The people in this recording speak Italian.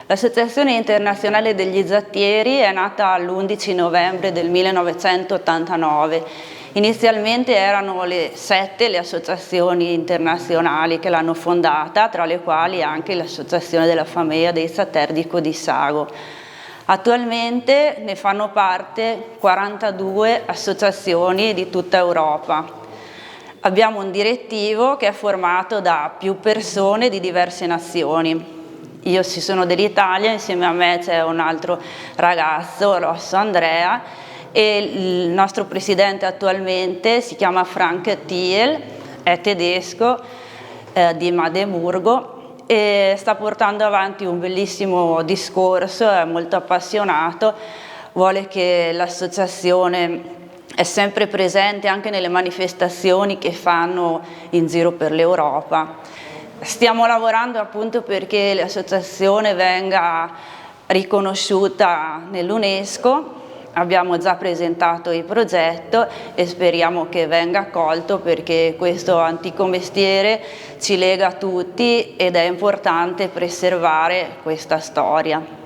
L'Associazione Internazionale degli Zattieri è nata l'11 novembre del 1989. Inizialmente erano 7 le associazioni internazionali che l'hanno fondata, tra le quali anche l'Associazione della Famiglia dei Zatter di Codissago. Attualmente ne fanno parte 42 associazioni di tutta Europa. Abbiamo un direttivo che è formato da più persone di diverse nazioni. Io ci sono dell'Italia, insieme a me c'è un altro ragazzo, Rosso Andrea, e il nostro presidente attualmente si chiama Frank Thiel, è tedesco di Magdeburgo e sta portando avanti un bellissimo discorso, è molto appassionato, vuole che l'associazione è sempre presente anche nelle manifestazioni che fanno in giro per l'Europa. Stiamo lavorando appunto perché l'associazione venga riconosciuta nell'UNESCO, abbiamo già presentato il progetto e speriamo che venga accolto perché questo antico mestiere ci lega tutti ed è importante preservare questa storia.